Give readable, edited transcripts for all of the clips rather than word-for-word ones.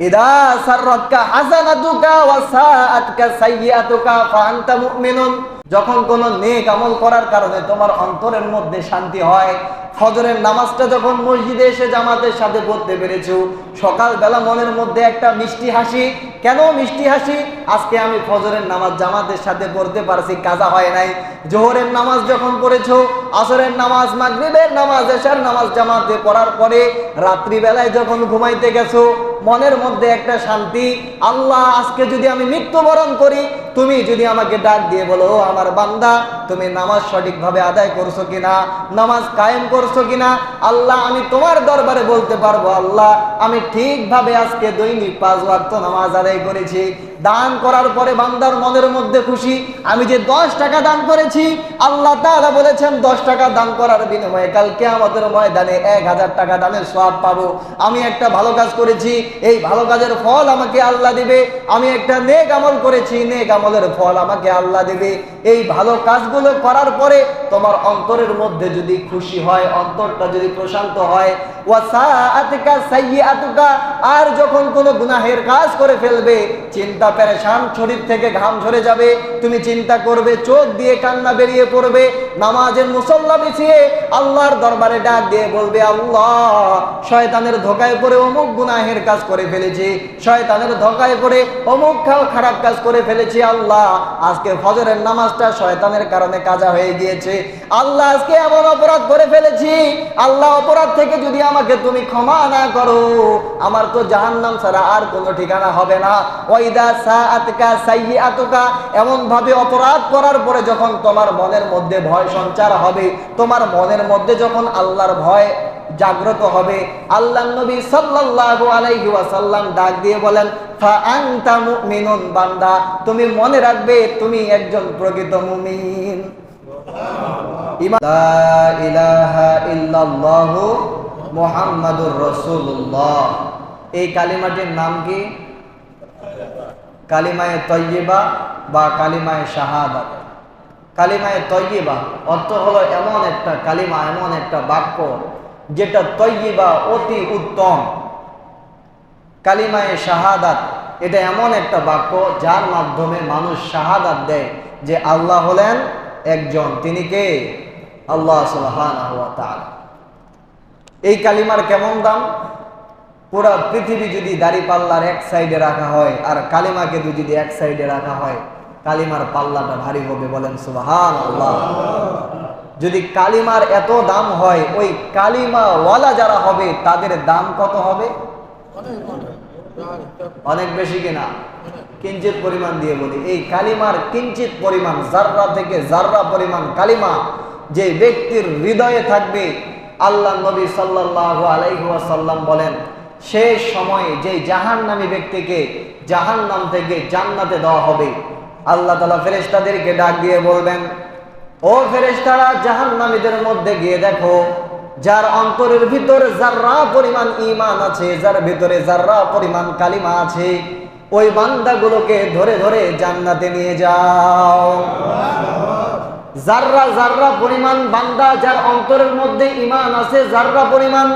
ইদা সাররাতকা হাসানাতুকা ওয়া সাআতকা সাইয়্যাতুকা ফাআনতা মুমিনুন, যখন কোন নেক আমল করার কারণে তোমার অন্তরের মধ্যে শান্তি হয়, ফজরের নামাজটা যখন মসজিদে এসে জামাতের সাথে পড়তে পেরেছো, সকালবেলা মনের মধ্যে একটা মিষ্টি হাসি। কেন মিষ্টি হাসি? আজকে আমি ফজরের নামাজ জামাতের সাথে পড়তে পারছি, কাজা হয় নাই। জোহরের নামাজ যখন পড়েছো, আসরের নামাজ, মাগরিবের নামাজ, এশার নামাজ জামাতে পড়ার পরে রাত্রিবেলায় যখন ঘুমাইতে গেছো, মনের মধ্যে একটা শান্তি। আল্লাহ, আজকে যদি আমি মৃত্যুবরণ করি, তুমি যদি আমাকে ডাক দিয়ে বলো, আমার বান্দা তুমি নামাজ সঠিকভাবে আদায় করছো কিনা, নামাজ কায়েম করছো কিনা, আল্লাহ আমি তোমার দরবারে বলতে পারবো, আল্লাহ আমি ঠিকভাবে আজকে দৈনিক 5 ওয়াক্ত নামাজ আদায় করেছি। দান করার পরে বান্দার মনের মধ্যে খুশি, আমি যে 10 টাকা দান করেছি, আল্লাহ তাআলা বলেছেন 10 টাকা দান করার বিনিময়ে কাল কিয়ামতের ময়দানে 1000 টাকা দানের সওয়াব পাবো। আমি একটা ভালো কাজ করেছি, এই ভালো কাজের ফল আমাকে আল্লাহ দিবে। আমি একটা নেক আমল করেছি, নেক আমলের ফল আমাকে আল্লাহ দিবে। এই ভালো কাজগুলো করার পরে তোমার অন্তরের মধ্যে যদি খুশি হয়, অন্তরটা যদি প্রশান্ত হয়, ওয়া সাআতুকা সাইয়্যাতুকা, আর যখন কোনো গুনাহের কাজ করে ফেলবে, চিন্তা পেরেশান, শরীর থেকে ঘাম ঝরে যাবে, তুমি চিন্তা করবে, চোখ দিয়ে কান্না বেরিয়ে পড়বে, নামাজের মুসল্লা বিছিয়ে আল্লাহর দরবারে ডাক দিয়ে বলবে, আল্লাহ শয়তানের ধোকায় পড়ে অমুক গুনাহের কাজ করে ফেলেছি, শয়তানের ধোকায় পড়ে অমুক খারাপ কাজ করে ফেলেছি, আল্লাহ আজকে ফজরের নামাজটা শয়তানের কারণে কাজা হয়ে গিয়েছে, আল্লাহ আজকে এমন অপরাধ করে ফেলেছি, আল্লাহ অপরাধ থেকে যদি আমাকে তুমি ক্ষমা না করো, আমার তো জাহান্নাম ছাড়া আর কোনো ঠিকানা হবে না। ওয়াইদা সাআতকা সাইয়্যাতুকা, এমন ভাবে অপরাধ করার পরে যখন তোমার মনের মধ্যে ভয় সঞ্চার হবে, তোমার মনের মধ্যে যখন আল্লাহর ভয় জাগ্রত হবে, আল্লাহর নবী সাল্লাল্লাহু আলাইহি ওয়াসাল্লাম ডাক দিয়ে বলেন, ফাআনতা মুমিনুন, বান্দা তুমি মনে রাখবে তুমি একজন প্রকৃত মুমিন। লা ইলাহা ইল্লাল্লাহু মুহাম্মাদুর রাসূলুল্লাহ, এই কালিমাটির নাম কি? কালিমায়ে তয়্যিবা বা কালিমায়ে শাহাদাত। কালিমায়ে তয়্যিবা অর্থ হলো এমন একটা কালিমা, এমন একটা বাক্য যেটা তয়্যিবা অতি উত্তম। কালিমায়ে শাহাদাত এটা এমন একটা বাক্য যার মাধ্যমে মানুষ শাহাদাত দেয় যে আল্লাহ হলেন একজন, তিনি কে? আল্লাহ সুবহানাহু ওয়া তাআলা। এই কালিমার কেমন দাম? পুরা পৃথিবী যদি দাড়িপাল্লার এক সাইডে রাখা হয় আর কালিমাকে যদি এক সাইডে রাখা হয়, কালিমার পাল্লাটা ভারী হবে, বলেন সুবহানাল্লাহ। যদি কালিমার এত দাম হয়, ওই কালিমাওয়ালা যারা হবে তাদের দাম কত হবে? অনেক বেশি কিনা? কিঞ্চিত পরিমাণ দিয়ে বলি, এই কালিমার কিঞ্চিত পরিমাণ, জাররা থেকে জাররা পরিমাণ কালিমা যে ব্যক্তির হৃদয়ে থাকবে, আল্লাহ নবী সাল্লাল্লাহু আলাইহি ওয়াসাল্লাম বলেন, শেষ সময়ে যে জাহান্নামী ব্যক্তিকে জাহান্নাম থেকে জান্নাতে দেওয়া হবে, আল্লাহ তাআলা ফেরেশতাদেরকে ডাক দিয়ে বলবেন, ও ফেরেশতারা, জাহান্নামীদের মধ্যে গিয়ে দেখো, যার অন্তরের ভিতরে জাররা পরিমাণ ঈমান আছে, যার ভিতরে জাররা পরিমাণ কালিমা আছে, ওই বান্দাগুলোকে ধরে ধরে জান্নাতে নিয়ে যাও। জাররা জাররা পরিমাণ বান্দা যার অন্তরের মধ্যে ঈমান আছে, জাররা পরিমাণ,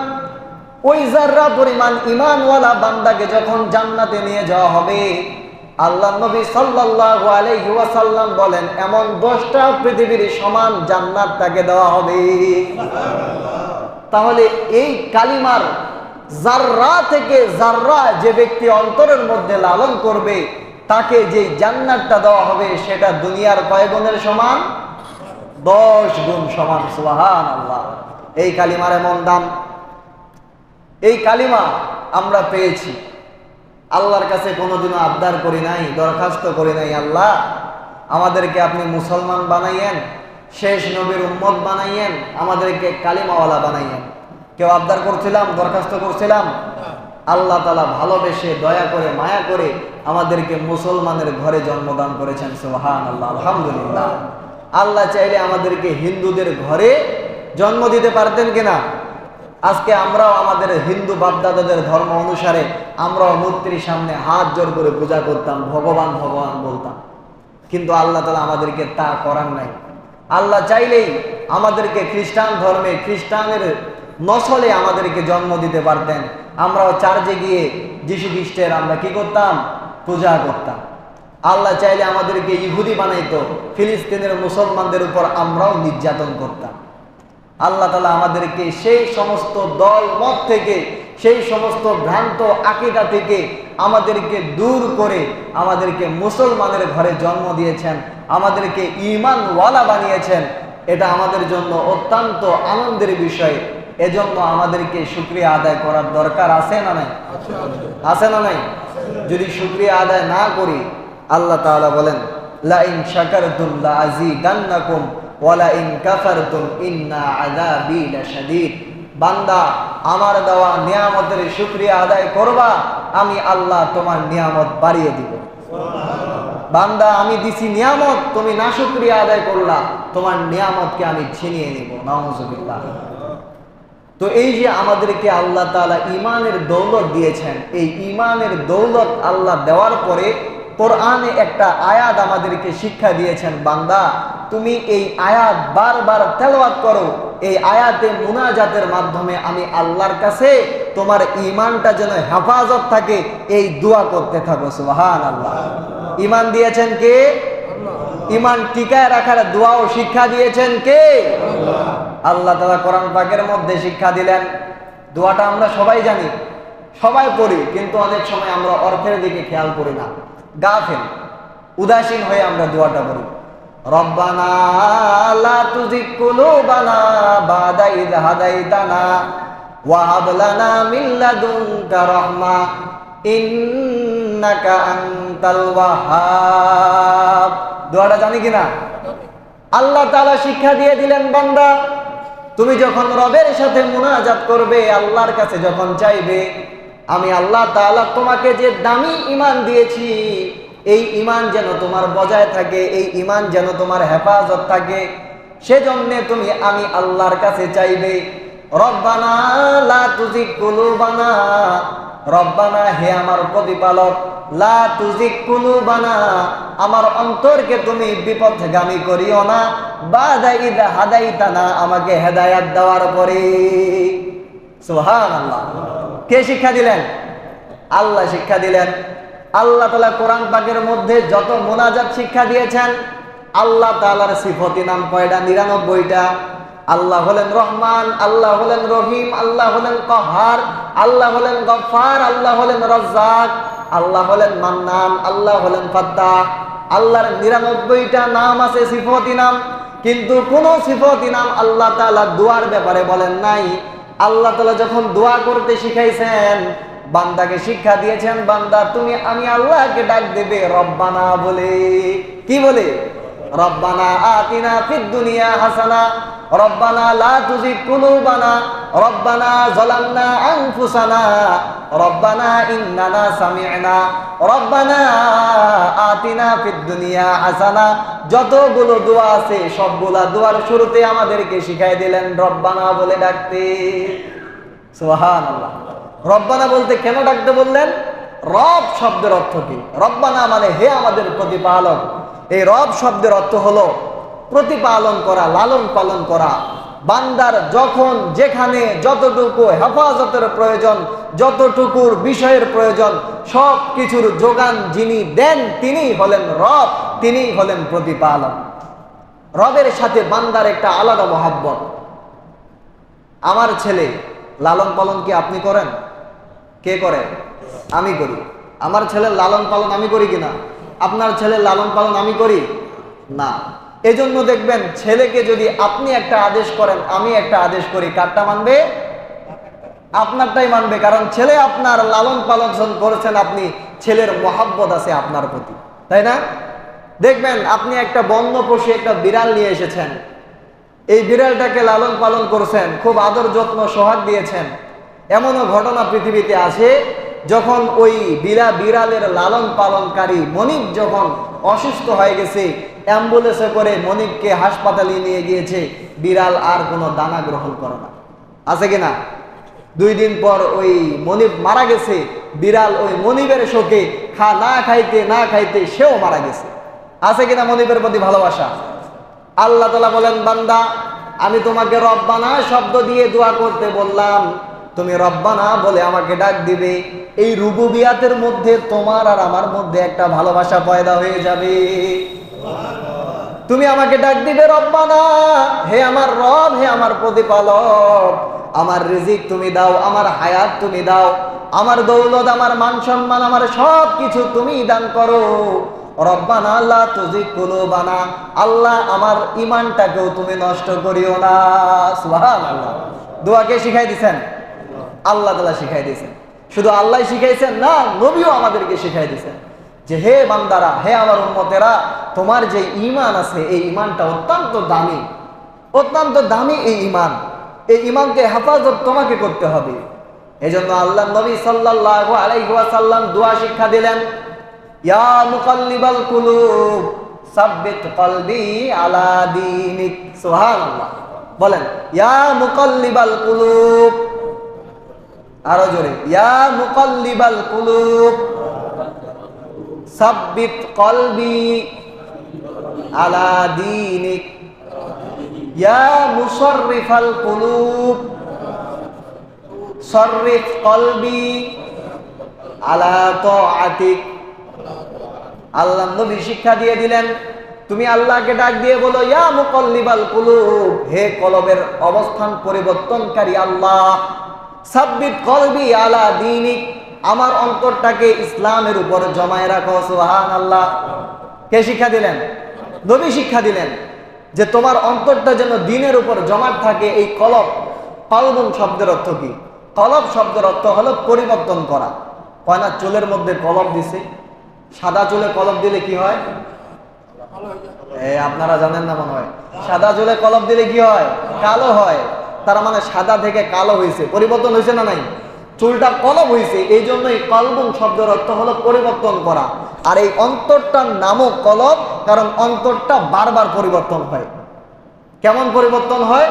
ওই জাররা পরিমাণ ঈমানওয়ালা বান্দাকে যখন জান্নাতে নিয়ে যাওয়া হবে, আল্লাহ নবী সাল্লাল্লাহু আলাইহি ওয়াসাল্লাম বলেন, এমন 10টা পৃথিবীর সমান জান্নাত তাকে দেওয়া হবে। তাহলে এই কালিমার জাররা থেকে জাররা যে ব্যক্তি অন্তরের মধ্যে লালন করবে, তাকে যে জান্নাতটা দেওয়া হবে সেটা দুনিয়ার কয় গুণের সমান? 10 গুণ সমান। সুবহানাল্লাহ। এই কালিমার এমন দাম। এই কালিমা আমরা পেয়েছি, আল্লাহর কাছে কোনোদিনও আবদার করি নাই, দরখাস্ত করি নাই, আল্লাহ আমাদেরকে আপনি মুসলমান বানাইয়েন, শেষ নবীর উম্মত বানাইয়েন, আমাদেরকে কালিমাওয়ালা বানাইয়েন। কেউ আবদার করছিলাম, দরখাস্ত করছিলাম? আল্লাহ তাআলা ভালোবেসে, দয়া করে, মায়া করে আমাদেরকে মুসলমানের ঘরে জন্মদান করেছেন। সুবহানাল্লাহ, আলহামদুলিল্লাহ। আল্লাহ চাইলে আমাদেরকে হিন্দুদের ঘরে জন্ম দিতে পারতেন কিনা? আজকে আমরাও আমাদের হিন্দু বাপদাদাদের ধর্ম অনুসারে আমরাও মূর্তির সামনে হাত জোর করে পূজা করতাম, ভগবান ভগবান বলতাম, কিন্তু আল্লাহ তাআলা আমাদেরকে তা করার নাই। আল্লাহ চাইলেই আমাদেরকে খ্রিস্টান ধর্মে, খ্রিস্টানের নসলে আমাদেরকে জন্ম দিতে পারতেন, আমরাও চার্চে গিয়ে যিশু খ্রিস্টের আমরা কি করতাম? পূজা করতাম। আল্লাহ চাইলে আমাদেরকে ইহুদি বানাইতো, ফিলিস্তিনের মুসলমানদের উপর আমরাও নির্যাতন করতাম। আল্লাহ তাআলা আমাদেরকে সেই সমস্ত দল মত থেকে, সেই সমস্ত ভ্রান্ত আকীদা থেকে আমাদেরকে দূর করে আমাদেরকে মুসলমানের ঘরে জন্ম দিয়েছেন, আমাদেরকে ঈমানওয়ালা বানিয়েছেন। এটা আমাদের জন্য অত্যন্ত আনন্দের বিষয়। এজন্য আমাদেরকে শুকরিয়া আদায় করার দরকার আছে না নাই? আছে না নাই? যদি শুকরিয়া আদায় না করি, আল্লাহ তাআলা বলেন লা ইন শাকারতুম লা আযীদান্নাকুম ওয়া লা ইন কাফারতুম ইন্না আযাবি লাশাদীদ। বান্দা, আমার দেওয়া নিয়ামতের শুকরিয়া আদায় করবা, আমি আল্লাহ তোমার নিয়ামত বাড়িয়ে দিব। বান্দা, আমি দিছি নিয়ামত, তুমি নাশুকরিয়া আদায় করলা, তোমার নিয়ামতকে আমি ছিনিয়ে নিব। নাউযুবিল্লাহ। তো এই যে আমাদেরকে আল্লাহ তাআলা ঈমানের দৌলত দিয়েছেন, এই ঈমানের দৌলত আল্লাহ দেওয়ার পরে কোরআনে একটা আয়াত আমাদেরকে শিক্ষা দিয়েছেন, বান্দা তুমি এই আয়াত বারবার তেলাওয়াত করো, এই আয়াতে মুনাজাতের মাধ্যমে আমি আল্লাহর কাছে তোমার ঈমানটা যেন হেফাজত থাকে, এই দোয়া করতে থাকো। সুবহানাল্লাহ। ঈমান দিয়েছেন কে? ঈমান টিকায় রাখার দোয়াও শিক্ষা দিয়েছেন কে? আল্লাহ তাআলা কোরআন পাকের মধ্যে শিক্ষা দিলেন। দোয়াটা আমরা সবাই জানি, সবাই পড়ি, কিন্তু অনেক সময় আমরা অর্থের দিকে খেয়াল করি না, গাফেল, উদাসীন হয়ে আমরা দোয়াটা পড়ি। রব্বানা লা তুযিগ কুলুবানা বাদা ইয হাদাইতানা ওয়া হাব লানা মিন লাদুনকা রাহমা ইন্নাকা আনতাল ওয়াহ্হাব। দোয়াটা জানি কিনা? আল্লাহ তাআলা শিক্ষা দিয়ে দিলেন, বান্দা তুমি যখন রবের সাথে মুনাজাত করবে, আল্লাহর কাছে যখন চাইবে, আমি আল্লাহ তাআলা তোমাকে যে দামি ঈমান দিয়েছি, এই ঈমান যেন তোমার বজায় থাকে, এই ঈমান যেন তোমার হেফাজত থাকে, সেজন্য তুমি আমি আল্লাহর কাছে চাইবে। রব্বানা লা তুযিগ কুলুবানা, রব্বানা হে আমার প্রতিপালক, লা তুযিগ কুলুবানা আমার অন্তরকে তুমি বিপথগামী করিও না, বাদা ইয হাদাইতানা আমাকে হেদায়েত দেওয়ার পরে। সুবহানাল্লাহ। কে শিক্ষা দিলেন? আল্লাহ শিক্ষা দিলেন। আল্লাহ তাআলা কোরআন পাকের মধ্যে যত মুনাজাত শিক্ষা দিয়েছেন, আল্লাহ তাআলার সিফতি নাম কয়টা? 99টা। আল্লাহ হলেন রহমান, আল্লাহ হলেন রহিম, আল্লাহ হলেন কহার, আল্লাহ হলেন গফফার, আল্লাহ হলেন রাজ্জাক, আল্লাহ হলেন মান্নান, আল্লাহ হলেন ফাত্তাহ। আল্লাহর 99টা নাম আছে, সিফতি নাম, কিন্তু কোন সিফতি নাম আল্লাহ তাআলা দোয়ার ব্যাপারে বলেন নাই। আল্লাহ তাআলা যখন দোয়া করতে শিখাইছেন, বান্দাকে শিক্ষা দিয়েছেন, বান্দা তুমি আমি আল্লাহকে ডাক দেবে রব্বানা বলে। কি বলে? রব্বানা আতিনা ফিদ দুনিয়া হাসানা, রব্বানা লা তুযিগ কুলুবানা, রব্বানা যালামনা আনফুসানা, রব্বানা ইন্নানা সামি'না, রব্বানা আতিনা ফিদ দুনিয়া হাসানা। যতগুলো দোয়া আছে সবগুলা দোয়ার শুরুতে আমাদেরকে শিখাই দিলেন রব্বানা বলে ডাকতে। সুবহানাল্লাহ। রব্বানা বলতে কেন ডাকতে বললেন? রব শব্দের অর্থ কি? রব্বানা মানে হে আমাদের প্রতিপালক। এই রব শব্দের অর্থ হলো প্রতিপালন করা, লালন পালন করা। বান্দার যখন যেখানে যতটুকু হেফাজতের প্রয়োজন, যতটুকুর বিষয়ের প্রয়োজন, সব কিছুর যোগান যিনি দেন তিনিই হলেন রব, তিনিই হলেন প্রতিপালক। রবের সাথে বান্দার একটা আলাদা মহব্বত। আমার ছেলে লালন পালন কি আপনি করেন? কে করে? আমি করি। আমার ছেলের লালন পালন আমি করি কিনা? আপনার ছেলের লালন পালন আমি করি না। এজন্য দেখবেন ছেলেকে যদি আপনি একটা আদেশ করেন, আমি একটা আদেশ করি, কারটা মানবে? আপনারটাই মানবে, কারণ ছেলে আপনার লালন পালন করেছেন আপনি, ছেলের মহব্বত আছে আপনার প্রতি, তাই না? দেখবেন আপনি একটা বন্য পশু, একটা বিড়াল নিয়ে এসেছেন, এই বিড়ালটাকে লালন পালন করছেন, খুব আদর যত্ন সোহাগ দিয়েছেন। এমনও ঘটনা পৃথিবীতে আছে, যখন ওই বিড়ালের লালন পালনকারী মনিব যখন অসুস্থ হয়ে গেছে, অ্যাম্বুলেন্সে করে মনিবকে হাসপাতালে নিয়ে গিয়েছে, বিড়াল আর কোনো দানা গ্রহণ করে না, আছে কিনা? 2 দিন পর ওই মনিব মারা গেছে, বিড়াল ওই মনিবের শোকে না খাইতে সেও মারা গেছে। আছে কিনা মনিবের প্রতি ভালোবাসা? আল্লাহ তাআলা বলেন, বান্দা আমি তোমাকে রব্বানা শব্দ দিয়ে দোয়া করতে বললাম, তুমি রব্বানা বলে আমাকে ডাক দিবে। এই রুবুবিয়াতের মধ্যে তোমার আর আমার মধ্যে একটা ভালোবাসা পয়দা হয়ে যাবে। তুমি আমাকে ডাক দিবে রব্বানা, হে আমার রব, হে আমার প্রতিপালক, আমার রিজিক তুমি দাও, আমার হায়াত তুমি দাও, আমার দৌলত, আমার মান সম্মান, আমার সব কিছু তুমি দান করো। রব্বানা লা তুজিগ কুলুবানা, আল্লাহ আমার ঈমানটাকেও তুমি নষ্ট করিও না। সুবহানাল্লাহ। দোয়া কে শিখাই দিয়েছেন? আল্লাহ তাআলা শিখাই দিয়েছেন। শুধু আল্লাহ শিখাইছেন না, নবীও আমাদেরকে শিখাই দিয়েছেন যে হে বান্দারা, হে আমার উম্মতেরা, তোমার যে ঈমান আছে এই ঈমানটা অত্যন্ত দামি, অত্যন্ত দামি এই ঈমান। এই ঈমানকে হেফাজত তোমাকে করতে হবে। এজন্য আল্লাহ নবী সাল্লাল্লাহু আলাইহি ওয়াসাল্লাম দোয়া শিক্ষা দিলেন, ইয়া মুকাল্লিবাল কুলুব সাব্বিত কলবি আলা দীনিক। সুবহানাল্লাহ। বলেন, ইয়া মুকাল্লিবাল কুলুব, আরো জোরে, ইয়া মুকাল্লিবাল কুলুব সাব্বিত কলবি আলা দীনিক, ইয়া মুসাররিফাল কুলুব সাররিফ কলবি আলা তাআতিক। আল্লাহ নবী শিক্ষা দিয়ে দিলেন, তুমি আল্লাহকে ডাক দিয়ে বলো, ইয়া মুকাল্লিবাল কুলুব, হে কলবের অবস্থান পরিবর্তনকারী আল্লাহ, সাব্বিত কলবি আলা দীনিক, আমার অন্তরটাকে ইসলামের উপর জমায়ে রাখো। সুবহানাল্লাহ। কে শিক্ষা দিলেন? নবী শিক্ষা দিলেন যে তোমার অন্তরটা যেন দ্বীনের উপর জমাট থাকে। এই কলব, কলবুন শব্দের অর্থ কি? কলব শব্দের অর্থ হলো পরিবর্তন করা। কয় না চুলের মধ্যে কলব দিছে, সাদা চুলে কলব দিলে কি হয়? আপনারা জানেন না মনে হয়। সাদা চুলে কলব দিলে কি হয়? কালো হয়। তার মানে সাদা থেকে কালো হয়েছে, পরিবর্তন হয়েছে না নাই? চুলটা কলব হয়েছে, এই জন্যই কলবুন শব্দের অর্থ হলো পরিবর্তন করা। আর এই অন্তরটার নামও কলব, কারণ অন্তরটা বারবার পরিবর্তন হয়। কেমন পরিবর্তন হয়?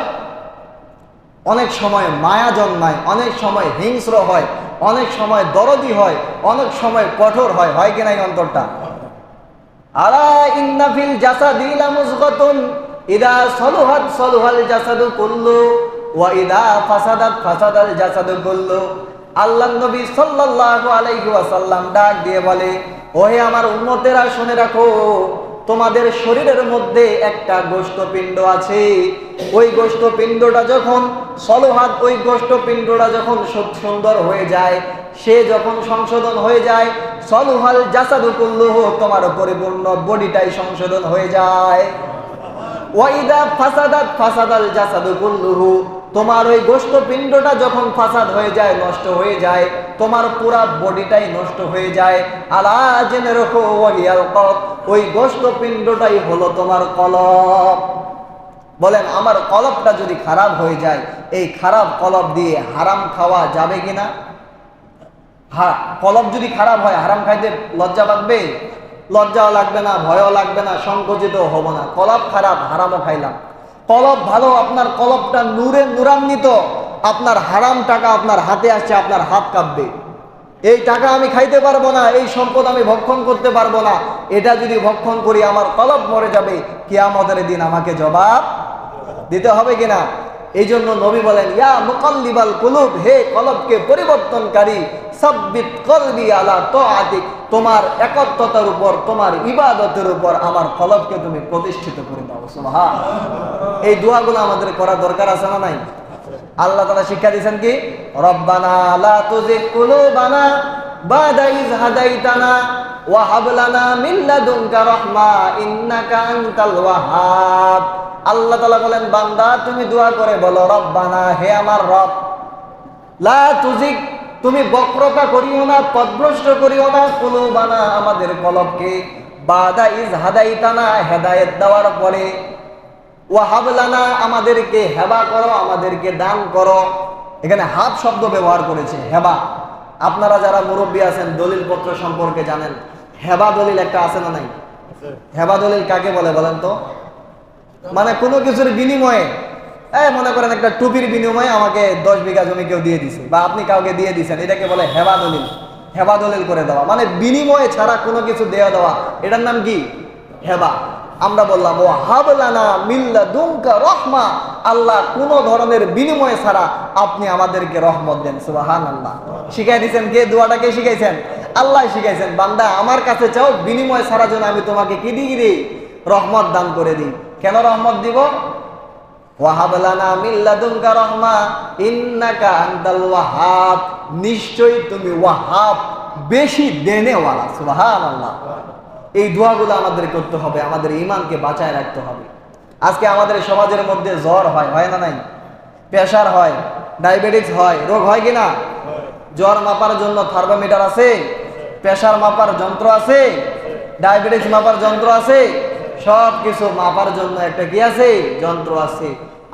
অনেক সময় মায়া জন্মায়, অনেক সময় হিংস্র হয়, অনেক সময় দরদি হয়, অনেক সময় কঠোর হয়। হয় কিনা এই অন্তরটা? আলা ইন্না ফিল জাসাদি লামুযগাতুন ইদা সলুহাত সলুহাল জাসাদু কুল্লু ওয়া ইদা ফাসাদাত ফাসাদাল জাসাদু কুল্লু। আল্লাহর নবী সাল্লাল্লাহু আলাইহি ওয়াসাল্লাম ডাক দিয়ে বলে, ওহে আমার উম্মতেরা শুনে রাখো, তোমাদের শরীরের মধ্যে একটা গোশতপিণ্ড আছে। ওই গোশতপিণ্ডটা যখন সলহাত, ওই গোশতপিণ্ডটা যখন সুন্দর হয়ে যায়, সে যখন সংশোধন হয়ে যায়, সলুহাল জাসাদু কুল্লুহু, তোমার পরিপূর্ণ বডিটাই সংশোধন হয়ে যায়। ওয়াইদা ফাসাদাত ফাসাদাল জাসাদু কুল্লুহু, তোমার ওই গোশতপিণ্ডটা যখন ফাসাদ হয়ে যায়, নষ্ট হয়ে যায়, তোমার পুরা বডিটাই নষ্ট হয়ে যায়। আলা জেনে রাখো, ওয়াহিয়াল কলব, ওই গোশতপিণ্ডটাই হলো তোমার কলব। বলেন, আমার কলবটা যদি খারাপ হয়ে যায়, এই খারাপ কলব দিয়ে হারাম খাওয়া যাবে কিনা? হ্যাঁ, কলব যদি খারাপ হয়, হারাম খাইতে লজ্জা লাগবে? লজ্জাও লাগবে না, ভয়ও লাগবে না, সংকুচিত হব না। কলব খারাপ, হারামও খাইলাম। কলব ভালো, আপনার কলবটা নূরে নূরান্বিত, আপনার হারাম টাকা আপনার হাতে আসছে, আপনার হাত কাঁপবে। এই টাকা আমি খাইতে পারবো না, এই সম্পদ আমি ভক্ষণ করতে পারবো না, এটা যদি ভক্ষণ করি আমার কলব মরে যাবে, কিয়ামতের দিন আমাকে জবাব দিতে হবে কিনা? এই জন্য নবী বলেন, ইয়া মুকাল্লিবাল কুলুব, হে কলবকে পরিবর্তনকারী, সাব্বিত কলবি আলা তাআতিক, তোমার একত্বতার উপর, তোমার ইবাদতের উপর আমার কলবকে তুমি প্রতিষ্ঠিত করে দাও। সুবহানাল্লাহ। এই দোয়াগুলো আমাদের করা দরকার আছে না নাই? আল্লাহ তাআলা শিক্ষা দিয়েছেন কি, রব্বানা লা তুজিগ কুলুবানা বাদা ইয হাদাইতানা ওয়া হাব লানা মিন লাদুনকা রাহমা ইন্নাকা আনতাল ওয়াহ্হাব। আল্লাহ তাআলা বলেন, বান্দা তুমি দোয়া করে বলো, রব্বানা, হে আমার রব, লা তুজিগ, তুমি বক্রতা করিও না, পথভ্রষ্ট করিও না, কুলুবানা, আমাদের কলবকে, বাদা ইয হাদাইতানা, হেদায়েত দেওয়ার পরে, ওয়া হাব লানা, আমাদেরকে হেবা করো, আমাদেরকে দান করো। এখানে হাব শব্দ ব্যবহার করেছে, হেবা। আপনারা যারা মুরব্বী আছেন, দলিল পত্র সম্পর্কে জানেন, হেবা দলিল একটা আছে না নাই? হেবা দলিল কাকে বলে বলেন তো? মানে কোনো কিছুর বিনিময়ে, মনে করেন একটা টুপির বিনিময়ে আমাকে 10 বিঘা জমি কেউ দিয়ে দিছে, বা আপনি কাউকে দিয়ে দিচ্ছেন, এটাকে বলে হেবা দলিল। হেবা দলিল করে দেওয়া মানে বিনিময়ে ছাড়া কোনো কিছু দেওয়া দেওয়া, এটার নাম কি? হেবা। আমরা বললাম ও হাবলানা মিল্লাদুনকা রহমা, আল্লাহ কোন ধরনের বিনিময় ছাড়া আপনি আমাদেরকে রহমত দেন। সুবহানাল্লাহ। শিখাই দিয়েছেন কে? দোয়াটাকে শিখাইছেন আল্লাহ শিখাইছেন। বান্দা আমার কাছে চাও, বিনিময় ছাড়া যেন আমি তোমাকে কি দিই? রহমত দান করে দিই। কেন রহমত দিব? ওয়াহাবলানা মিল্লাদুনকা রহমা ইন্নাকা আনতাল ওয়াহাব, নিশ্চয়ই তুমি ওয়াহাব, বেশি দেনেওয়ালা। সুবহানাল্লাহ। এই দোয়াগুলো আমাদের করতে হবে, আমাদের ঈমানকে বাঁচায় রাখতে হবে। আজকে আমাদের সমাজের মধ্যে জ্বর হয় না নাই? প্রেসার হয়, ডায়াবেটিস হয়, রোগ হয় কিনা? জ্বর মাপার জন্য থার্মোমিটার আছে, প্রেসার মাপার যন্ত্র আছে, ডায়াবেটিস মাপার যন্ত্র আছে, সব কিছু মাপার জন্য একটা কি আছে? যন্ত্র আছে।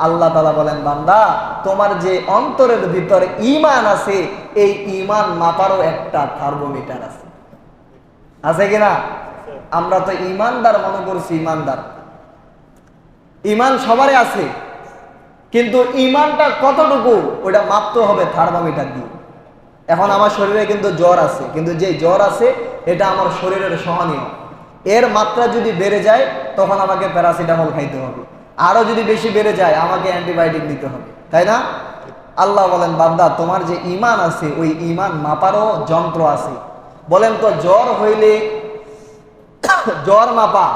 আল্লাহ তাআলা বলেন, বান্দা তোমার যে অন্তরের ভিতরে ঈমান আছে, এই ঈমান মাপারও একটা থার্মোমিটার আছে। আছে কিনা? আমরা তো ঈমানদার মনে করছি, ঈমানদার। ঈমান সবারই আছে, কিন্তু ঈমানটা কতটুকু ওটা মাপতে হবে থার্মোমিটার দিয়ে। এখন আমার শরীরে কিন্তু জ্বর আছে, কিন্তু যে জ্বর আছে এটা আমার শরীরের সহনীয়। এর মাত্রা যদি বেড়ে যায় তখন আমাকে প্যারাসিটামল খাইতে হবে, আরো যদি বেশি বেড়ে যায় আমাকে অ্যান্টিবায়োটিক নিতে হবে, তাই না? আল্লাহ বলেন, বান্দা তোমার যে ঈমান আছে ওই ঈমান মাপারও যন্ত্র আছে। বলেন তো, জ্বর হইলে জ্বর মাপা,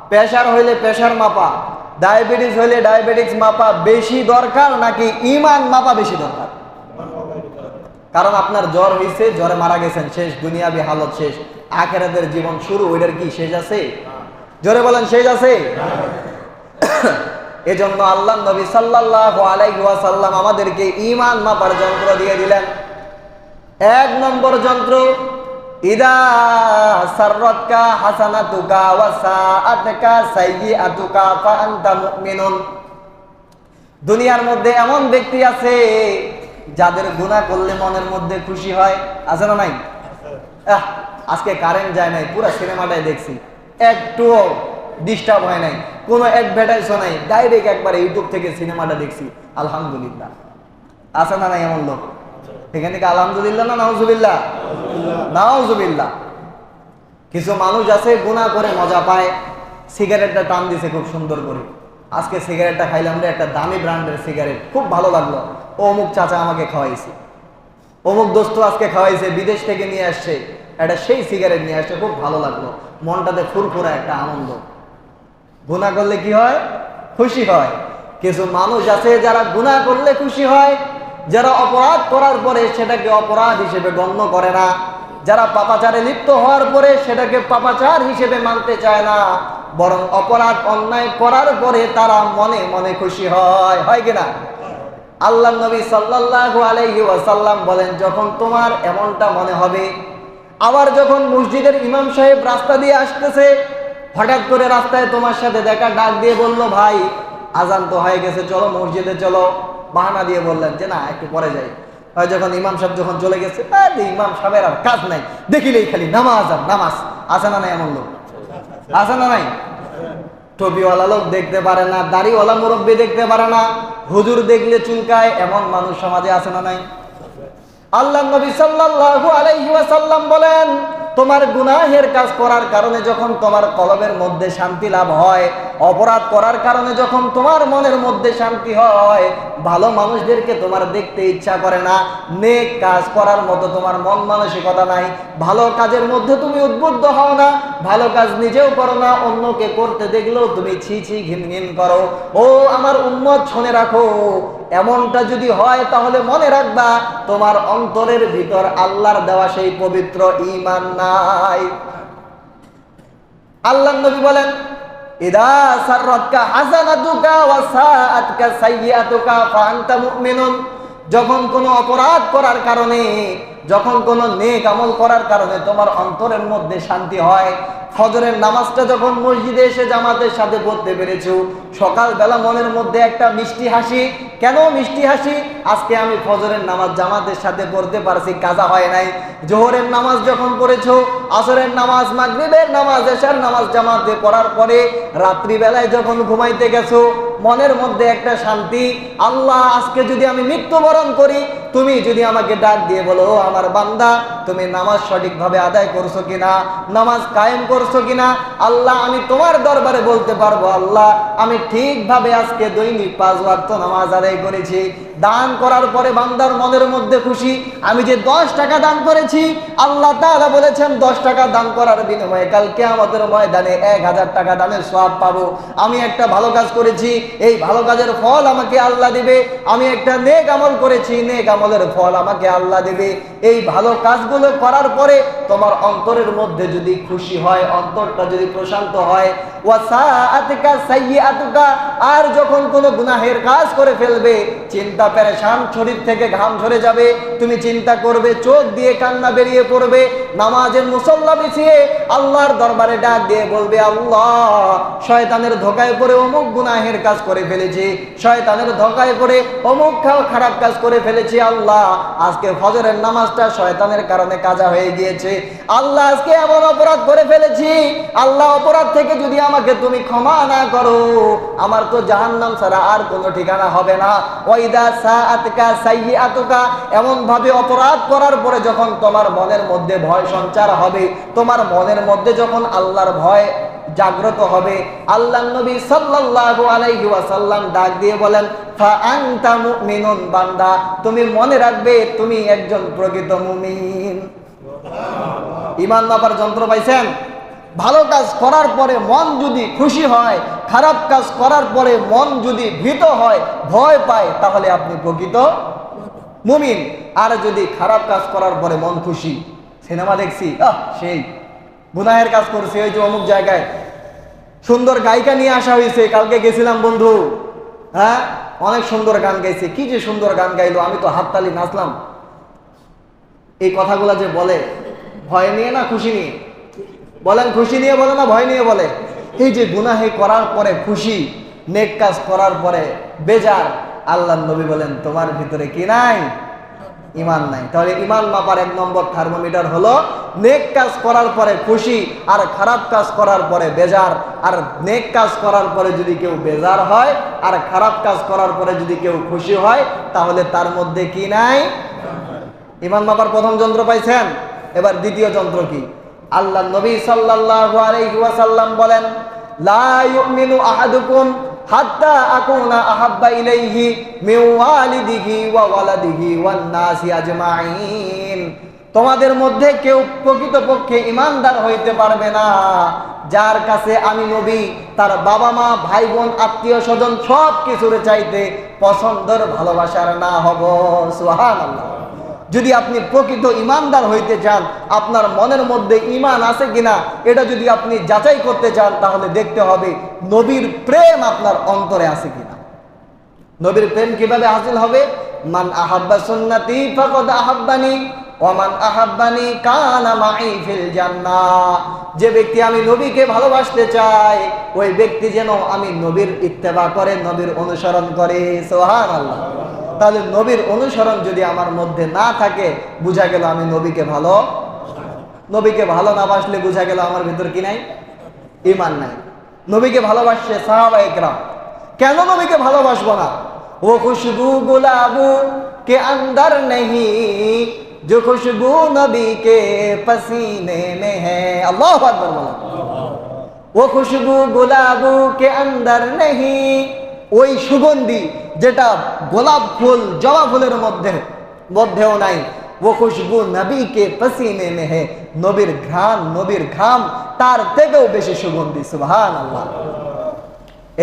প্রেসার হইলে প্রেসার মাপা, ডায়াবেটিস হইলে ডায়াবেটিস মাপা বেশি দরকার নাকি ঈমান মাপা বেশি দরকার? কারণ আপনার জ্বর হয়েছে, জ্বরে মারা গেছেন, শেষ, দুনিয়াবি হালত শেষ, আখিরাতের জীবন শুরু, ওইটার কি শেষ আছে? জোরে বলেন, শেষ আছে? এজন্য আল্লাহ নবী সাল্লাল্লাহু আলাইহি ওয়াসাল্লাম আমাদেরকে ঈমান মাপার যন্ত্র দিয়ে দিলেন। এক নম্বর যন্ত্র, ইদা সাররাতকা হাসানাতুকা ওয়া সাআতাকা সাইয়্যাতুকা ফাআনতা মুমিনুন। দুনিয়ার মধ্যে এমন ব্যক্তি আছে যাদের গুনাহ করলে মনের মধ্যে খুশি হয়, আছে না নাই? আজকে কারেন্ট যায় নাই, পুরো সিনেমাটাই দেখছি, একটুও ডিস্টার্ব হয় নাই, কোনো অ্যাডভার্টাইজও নাই, ডাইরেক্ট একবারে ইউটিউব থেকে সিনেমাটা দেখছি, আলহামদুলিল্লাহ। আছে না নাই এমন লোক? এখান থেকে আলহামদুলিল্লাহ না নাউজুবিল্লাহ? নাউজুবিল্লাহ। কিছু মানুষ আছে গুনাহ করে মজা পায়, সিগারেটটা টান দিছে খুব সুন্দর করে। আজকে সিগারেটটা খাইলাম রে, একটা দামি ব্র্যান্ডের সিগারেট, খুব ভালো লাগলো, অমুক চাচা আমাকে খাওয়াইছে, অমুক দোস্ত আজকে খাওয়াইছে, বিদেশ থেকে নিয়ে আসছে একটা সেই সিগারেট নিয়ে আসছে, খুব ভালো লাগলো, মনটাতে ফুরফুরা একটা আনন্দ। গুনাহ করলে কি হয়? খুশি হয়। কিছু মানুষ আছে যারা গুনাহ করলে খুশি হয়, যারা অপরাধ করার পরে সেটাকে অপরাধ হিসেবে গণ্য করে না, যারা পাপাচারে লিপ্ত হওয়ার পরে সেটাকে পাপাচার হিসেবে মানতে চায় না, বরং অপরাধ অন্যায় করার পরে তারা মনে মনে খুশি হয়। হয় কিনা? আল্লাহ নবী সাল্লাল্লাহু আলাইহি ওয়াসাল্লাম বলেন, যখন তোমার এমনটা মনে হবে, আবার যখন মসজিদের ইমাম সাহেব রাস্তা দিয়ে আসতেছে, হঠাৎ করে রাস্তায় তোমার সাথে দেখা, ডাক দিয়ে বলল, ভাই আজান তো হয়ে গেছে, চলো মসজিদে চলো, বাহানা দিয়ে বললেন যে না একটু পরে যাই। হয় যখন ইমাম সাহেব যখন চলে গেছে, ইমাম সাহেবের আর কাজ নাই, দেখিলেই খালি নামাজ আর নামাজ। আছে না নাই এমন লোক? আছে না নাই? টুপিওয়ালা লোক দেখতে পারে না, দাড়িওয়ালা মুরব্বী দেখতে পারে না, হুজুর দেখলে চুলকায়, এমন মানুষ সমাজে আছে না নাই? আল্লাহ নবী সাল্লাল্লাহু আলাইহি ওয়াসাল্লাম বলেন, তোমার গুনাহের কাজ করার কারণে যখন তোমার কলবের মধ্যে শান্তি লাভ হয়, অপরাধ করার কারণে যখন তোমার মনের মধ্যে শান্তি হয়, ভালো মানুষদেরকে তোমার দেখতে ইচ্ছা করে না, নেক কাজ করার মতো তোমার মন মানসিকতা নাই, ভালো কাজের মধ্যে তুমি উদ্বুদ্ধ হও না, ভালো কাজ নিজেও করো না, অন্যকে করতে দেখলেও তুমি ছি ছি ঘিন ঘিন করো। ও আমার উম্মত, শুনে রাখো, এমনটা যদি হয় তাহলে মনে রাখবা তোমার অন্তরের ভিতর আল্লাহর দেওয়া সেই পবিত্র ঈমান নাই। আল্লাহর নবী বলেন, ইদা সাররাতকা হাসানাতুকা ওয়া সাআতকা সাইয়্যাতুকা ফাআনতা মুমিনুন। যখন কোনো অপরাধ করার কারণে, যখন কোনো নেক আমল করার কারণে তোমার অন্তরের মধ্যে শান্তি হয়, ফজরের নামাজটা যখন মসজিদে এসে জামাতের সাথে পড়তে পেরেছো, সকালবেলা মনের মধ্যে একটা মিষ্টি হাসি। কেন মিষ্টি হাসি? আজকে আমি ফজরের নামাজ জামাতের সাথে পড়তে পারছি, কাজা হয় নাই। জোহরের নামাজ যখন পড়েছো, আসরের নামাজ, মাগরিবের নামাজ, এশার নামাজ জামাতে পড়ার পরে রাত্রিবেলায় যখন ঘুমাইতে গেছো, মনের মধ্যে একটা শান্তি। আল্লাহ, আজকে যদি আমি মৃত্যুবরণ করি, তুমি যদি আমাকে ডাক দিয়ে বলো, আমার বান্দা তুমি নামাজ সঠিকভাবে আদায় করছো কিনা, নামাজ কায়েম করছো কিনা? আল্লাহ আমি তোমার দরবারে বলতে পারবো, আল্লাহ আমি ঠিকভাবে আজকে দৈনিক 5 ওয়াক্ত নামাজ আদায় করেছি। দান করার পরে বান্দার মনের মধ্যে খুশি। আমি যে 10 টাকা দান করেছি, আল্লাহ তাআলা বলেছেন 10 টাকা দান করার বিনিময়ে কাল কিয়ামতের ময়দানে 1000 টাকা দানের সওয়াব পাবো। আমি একটা ভালো কাজ করেছি, এই ভালো কাজের ফল আমাকে আল্লাহ দিবে। আমি একটা নেক আমল করেছি, নেক আমলের ফল আমাকে আল্লাহ দিবে। এই ভালো কাজগুলো করার পরে তোমার অন্তরের মধ্যে যদি খুশি হয়, অন্তরটা যদি প্রশান্ত হয়, ওয়াসাআতুকা সাইয়্যাতুকা, আর যখন কোনো গুনাহের কাজ করে ফেলবে, চিন্তা পেরেশান, শরীর থেকে ঘাম ঝরে যাবে, তুমি চিন্তা করবে, চোখ দিয়ে কান্না বেরিয়ে পড়বে, নামাজের মুসল্লা বিছিয়ে আল্লাহর দরবারে ডাক দিয়ে বলবে, আল্লাহ শয়তানের ধোকায় পড়ে অমুক গুনাহের কাজ করে ফেলেছি, শয়তানের ধোকায় পড়ে অমুক খারাপ কাজ করে ফেলেছি, আল্লাহ আজকে ফজরের নামাজটা শয়তানের কারণে কাজা হয়ে গিয়েছে, আল্লাহ আজকে এমন অপরাধ করে ফেলেছি, আল্লাহ অপরাধ থেকে যদি আমাকে তুমি ক্ষমা না করো, আমার তো জাহান্নাম ছাড়া আর কোনো ঠিকানা হবে না। ওয়াইদা সাআতুকা সাইয়্যাতুকা, এমন ভাবে অপরাধ করার পরে যখন তোমার মনের মধ্যে ভয় সঞ্চার হবে, তোমার মনের মধ্যে যখন আল্লাহর ভয় জাগ্রত হবে, আল্লাহর নবী সাল্লাল্লাহু আলাইহি ওয়াসাল্লাম ডাক দিয়ে বলেন, ফা আনতা মুমিনুন, বান্দা তুমি মনে রাখবে তুমি একজন প্রকৃত মুমিন। ঈমান মাপার যন্ত্র পাইছেন? ভালো কাজ করার পরে মন যদি খুশি হয়, খারাপ কাজ করার পরে মন যদি ভীত হয়, ভয় পায়, তাহলে আপনি প্রকৃত মুমিন। আর যদি খারাপ কাজ করার পরে মন খুশি, সিনেমা দেখছি, সেই গুনাহের কাজ করছি, ওই যে অমুক জায়গায় সুন্দর গায়িকা নিয়ে আসা হয়েছে, কালকে গেছিলাম বন্ধু, হ্যাঁ অনেক সুন্দর গান গাইছে, কি যে সুন্দর গান গাইলো, আমি তো হাততালি নাচলাম। এই কথাগুলা যে বলে ভয় নিয়ে না খুশি নিয়ে? বলেন খুশি নিয়ে বলে না ভয় নিয়ে বলে? এই যে গুনাহে করার পরে খুশি, নেক কাজ করার পরে বেজার, আল্লাহর নবী বলেন তোমার ভিতরে কি নাই? ঈমান নাই। তাহলে ঈমান মাপার 1 নম্বর থার্মোমিটার হলো নেক কাজ করার পরে খুশি, আর খারাপ কাজ করার পরে বেজার। আর নেক কাজ করার পরে যদি কেউ বেজার হয়, আর খারাপ কাজ করার পরে যদি কেউ খুশি হয়, তাহলে তার মধ্যে কি নাই? ঈমান মাপার প্রথম যন্ত্র পাইছেন। এবার দ্বিতীয় যন্ত্র কি? আল্লাহর নবী সাল্লাল্লাহু আলাইহি ওয়াসাল্লাম বলেন, লা ইউমিনু আহাদুকুম হাত্তা আকুনা আহাব্বা ইলাইহি মিন ওয়ালিদিহি ওয়া ওয়ালাদিহি ওয়ান নাসি আজমাইন। তোমাদের মধ্যে কেউ প্রকৃতপক্ষে ঈমানদার হইতে পারবে না যার কাছে আমি নবী তার বাবা মা ভাই বোন আত্মীয় স্বজন সব কিছুর চাইতে পছন্দের ভালোবাসার না হব। সুবহানাল্লাহ। যদি আপনি প্রকৃত ঈমানদার হইতে চান, আপনার মনের মধ্যে ঈমান আছে কিনা এটা যদি আপনি যাচাই করতে চান, তাহলে দেখতে হবে নবীর প্রেম আপনার অন্তরে আছে কিনা। নবীর প্রেম কিভাবে হাসিল হবে? মান আহাব্বা সুন্নতি ফাকাদ আহাব্বানি ওয়া মান আহাব্বানি কানা মাই ফিল জান্নাহ। যে ব্যক্তি আমি নবীকে ভালোবাসতে চাই, ওই ব্যক্তি যেন আমি নবীর ইত্তেবা করে, নবীর অনুসরণ করে। সুবহানাল্লাহ। তাহলে নবীর অনুসরণ যদি আমার মধ্যে না থাকে, বুঝা গেল আমি নবীকে ভালো না বাসলে বুঝা গেল আমার ভিতর কি নাই? ঈমান নাই। নবীকে ভালোবাসছে সাহাবায়ে কেরাম, কেন নবীকে ভালোবাসবো না? ও খুশবু গুলাবু কে अंदर नहीं जो खुशबू नबी के पसीने में है। अल्लाहु अकबर बोला। ও খুশবু গুলাবু কে अंदर नहीं, ওই সুগন্ধি যেটা গোলাপ ফুল জবা ফুলের মধ্যেও নাই। ও খুশবু নবী কে পসিনে মে হে, নবীর ঘ্রাণ, নবীর ঘাম তার থেকেও বেশি সুগন্ধি। সুবহানাল্লাহ।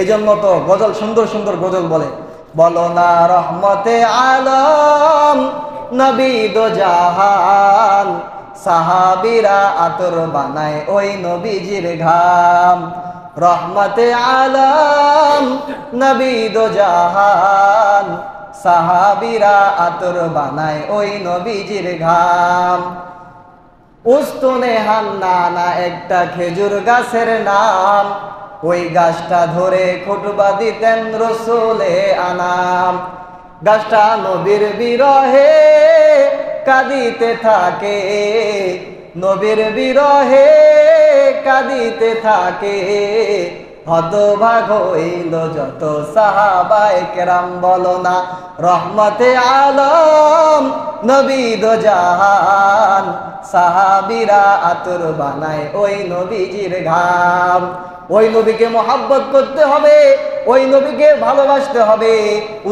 এই জন্য তো গজল, সুন্দর সুন্দর গজল বলে, বলো না রহমতে আলম নবী দো জাহান, সাহাবীরা আতর বানায় ওই নবীজির ঘাম। রহমতে আলম নবী দো জাহান, সাহাবীরা আতর বানায় ওই নবীজির ঘাম। উস্তুনে হান্নানা একটা খেজুর গাছের নাম, ওই গাছটা ধরে খুতবা দিতেন রসুলে আনাম। গাছটা নবীর বিরহে কাঁদিতে থাকে, নবীর বিরহে কাঁদিতে থাকে। হতভাগ হইল যত সাহাবায়ে কেরাম, বলো না রহমতে আলম নবী দো জাহান, সাহাবীরা আতর বানায় ওই নবীজির ঘাম। ওই নবীকে মহব্বত করতে হবে, ওই নবীকে ভালোবাসতে হবে।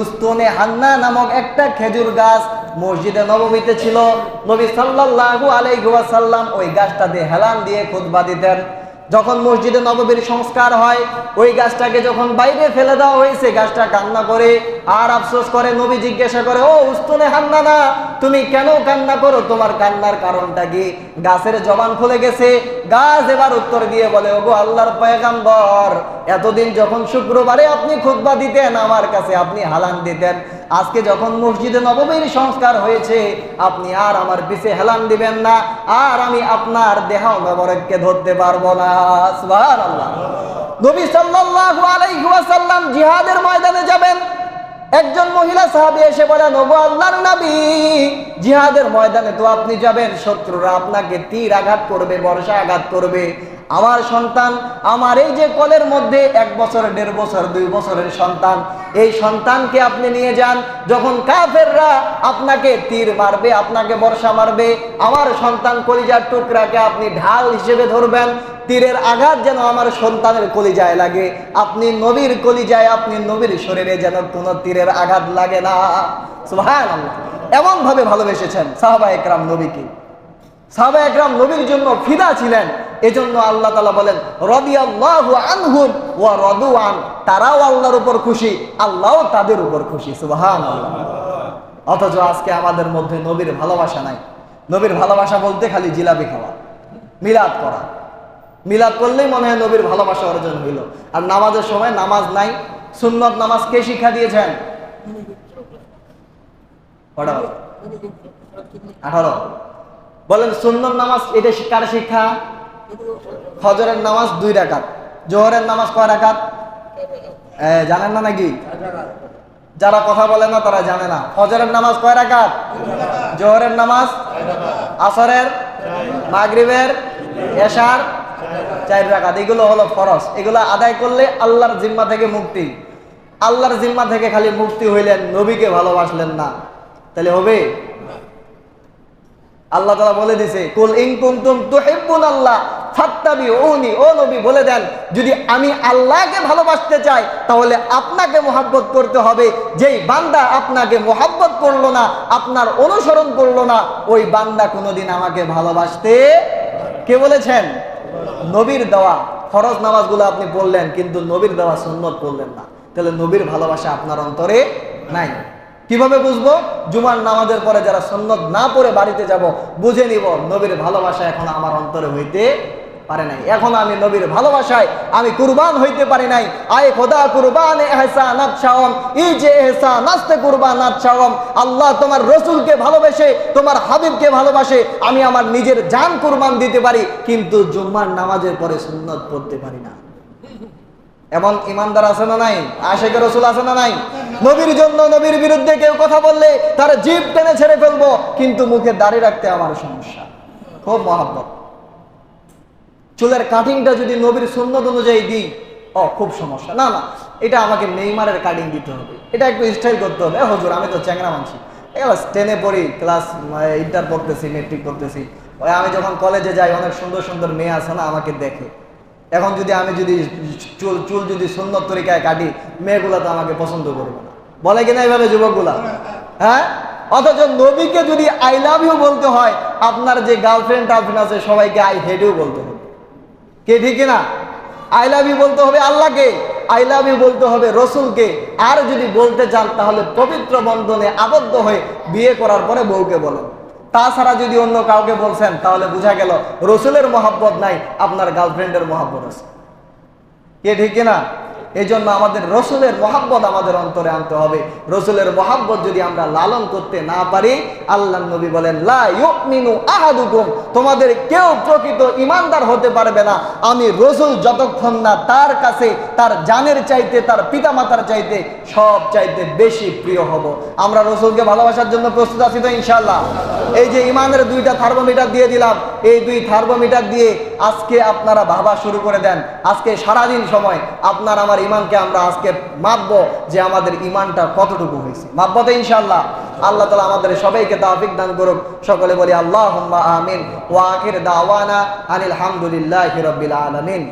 উস্তুনে হান্না নামক একটা খেজুর গাছ মসজিদে নববীতে ছিল। নবী সাল্লাল্লাহু আলাইহি ওয়াসাল্লাম ওই গাছটাতে হেলান দিয়ে খুতবা দিতেন। যখন মসজিদে নববীর সংস্কার হয়, ওই গাছটাকে যখন বাইরে ফেলে দেওয়া হয়েছে, গাছটা কান্না করে আর আফসোস করে। নবী জিজ্ঞাসা করে, ও উস্তুনে হান্নানা, তুমি কেন কান্না করো? তোমার কান্নার কারণটা কি? গাছের জবান খুলে গেছে। গাছ এবার উত্তর দিয়ে বলে, ওগো আল্লাহর পয়গাম্বর, এতদিন যখন শুক্রবারে আপনি খুতবা দিতেন, আমার কাছে আপনি হালান দিতেন, আজকে যখন মসজিদে নববীর সংস্কার হয়েছে, আপনি আর আমার পিছে হেলান দিবেন না, আর আমি আপনার দেহ মোবারককে ধরতে পারবো না। সুবহানাল্লাহ। নবী সাল্লাল্লাহু আলাইহি ওয়াসাল্লাম জিহাদের ময়দানে যাবেন। একজন মহিলা সাহাবী এসে বলেন, ওগো আল্লাহর নবী, জিহাদের ময়দানে তো আপনি যাবেন, শত্রুরা আপনাকে তীর আঘাত করবে, বর্ষা আঘাত করবে। আমার সন্তান, আমার এই যে কোলের মধ্যে 1 বছর, 1.5 বছর, 2 বছরের সন্তান, এই সন্তানকে আপনি নিয়ে যান। যখন কাফেররা আপনাকে তীর মারবে, আপনাকে বর্ষা মারবে, আমার সন্তান কলিজার টুকরাকে আপনি ঢাল হিসেবে ধরবেন। তীরের আঘাত যেন আমার সন্তানের কলিজায় লাগে। আপনি নবীর কলিজায়, আপনি নবীর শরীরে যেন কোনো তীরের আঘাত লাগে না। সুবহানাল্লাহ। এমন ভাবে ভালোবেসেছেন সাহাবা একরাম নবীকে। সাহাবা একরাম নবীর জন্য ফিদা ছিলেন। এজন্য আল্লাহ তাআলা বলেন, রাদিয়াল্লাহু আনহুম ওয়া রাদু আন, তারাও আল্লাহর উপর খুশি, আল্লাহও তাদের উপর খুশি। সুবহানাল্লাহ। অথচ আজকে আমাদের মধ্যে নবীর ভালোবাসা নাই। নবীর ভালোবাসা বলতে খালি জিলাপি খাওয়া, মিলাদ করা। মিলাদ করলেই মনে হয় নবীর ভালোবাসা অর্জন হইল। আর নামাজের সময় নামাজ নাই। সুন্নত নামাজ কে শিক্ষা দিয়েছেন? 18 বলেন সুন্নত নামাজ এটা কার শিক্ষা? ফজরের নামাজ 2 রাকাত, জোহরের নামাজ কয় রাকাত? জানেন না নাকি? যারা কথা বলে না তারা জানে না। ফজরের নামাজ কয় রাকাত? জোহরের নামাজ, আসরের, মাগরিবের, এশার 4 রাকাত। এগুলো হলো ফরজ। এগুলো আদায় করলে আল্লাহর জিম্মা থেকে মুক্তি। আল্লাহর জিম্মা থেকে খালি মুক্তি হইলেন, নবীকে ভালোবাসলেন না, তাহলে হবে? আল্লাহ তাআলা বলে দিয়েছে, কুল ইন কুনতুম তুহিব্বুনাল্লাহ ফাত্তাবিউনি, ও নবী বলে দেন, যদি আমি আল্লাহকে ভালোবাসতে চাই তাহলে আপনাকে মহব্বত করতে হবে। যেই বান্দা আপনাকে মহব্বত করলো না, আপনার অনুসরণ করলো না, ওই বান্দা কোনোদিন আমাকে ভালোবাসতে, কে বলেছেন? নবীর দেওয়া ফরজ নামাজগুলো আপনি পড়লেন, কিন্তু নবীর দেওয়া সুন্নত পড়লেন না, তাহলে নবীর ভালোবাসা আপনার অন্তরে নাই। কিভাবে বুঝবো? জুমার নামাজের পরে যারা সুন্নত না পড়ে বাড়িতে যাব, বুঝে নিব নবীর ভালোবাসা এখন আমার অন্তরে হইতে পারে নাই। এখন আমি নবীর ভালোবাসায় আমি কুরবান হইতে পারি নাই। আয় খোদা কুরবান ইহসানাত শাওম, এই যে ইহসানাস্তে কুরবানাত শাওম, আল্লাহ তোমার রাসূলকে ভালোবেসে, তোমার হাবিবকে ভালোবাসে আমি আমার নিজের জান কুরবান দিতে পারি, কিন্তু জুমার নামাজের পরে সুন্নত পড়তে পারি না। এমন ইমানদার আছে না নাই? আশিক রাসূল আছে না নাই? নবীর জন্য, নবীর বিরুদ্ধে কেউ কথা বললে তার জিভ টেনে ছেড়ে ফেলবো, কিন্তু মুখে দাড়ি রাখতে আমার সমস্যা। খুব মহব্বত। চুলের কাটিংটা যদি নবীর সুন্নত অনুযায়ী দিই, খুব সমস্যা। না না, এটা আমাকে নেইমারের কাটিং দিতে হবে, এটা একটু স্টাইল করতে হবে। হুজুর আমি তো চ্যাংরা মানছি, ক্লাস 10-এ পড়ি, ক্লাস ইন্টার পড়তেছি, মেট্রিক করতেছি। ওই আমি যখন কলেজে যাই, অনেক সুন্দর সুন্দর মেয়ে আছে না, আমাকে দেখে। এখন যদি আমি যদি চুল যদি সুন্নত তরিকায় কাটি, মেয়েগুলা তো আমাকে পছন্দ করবে না, বলে কিনা এইভাবে যুবকগুলা? হ্যাঁ। অথচ নবীকে যদি আই লাভ ইউ বলতে হয়, আপনার যে গার্লফ্রেন্ড টার্লফ্রেন্ড আছে সবাইকে আই হেট ইউ বলতে হবে। কে ঠিক না? আই লাভ ইউ বলতে হবে আল্লাহকে, আই লাভ ইউ বলতে হবে রসুলকে। আর যদি বলতে চান তাহলে পবিত্র বন্ধনে আবদ্ধ হয়ে বিয়ে করার পরে বউকে বলেন। তাছাড়া যদি অন্য কাউকে বলছেন তাহলে বোঝা গেল রসুলের মহব্বত নাই, আপনার গার্লফ্রেন্ডের মহব্বত আছে। কে ঠিক না? এই জন্য আমাদের রসুলের মহব্বত আমাদের অন্তরে আনতে হবে। রসুলের মহব্বত যদি আমরা লালন করতে না পারি, আল্লাহ নবী বলেন, লা ইউমিনু আহাদুকুম, তোমাদের কেউ প্রকৃত ইমানদার হতে পারবে না আমি রসুল যতক্ষণ না তার কাছে তার জানের চাইতে, তার পিতা মাতার চাইতে সব চাইতে বেশি প্রিয় হব। আমরা রসুলকে ভালোবাসার জন্য প্রস্তুত আছি তো ইনশাআল্লাহ? এই যে ইমানের দুইটা থার্মোমিটার দিয়ে দিলাম, এই দুই থার্মোমিটার দিয়ে আজকে আপনারা ভাবা শুরু করে দেন। আজকে সারাদিন সময় আপনার আমার ইমানকে আমরা আজকে মাপবো যে আমাদের ইমানটা কতটুকু হয়েছে। মাপবো তো ইনশাআল্লাহ। আল্লাহ তাআলা আমাদের সবাইকে তৌফিক দান করুক। সকলে বলি আল্লাহুম্মা আমিন ওয়া আখির দাওয়ানা আনিল হামদুলিল্লাহি রাব্বিল আলামিন।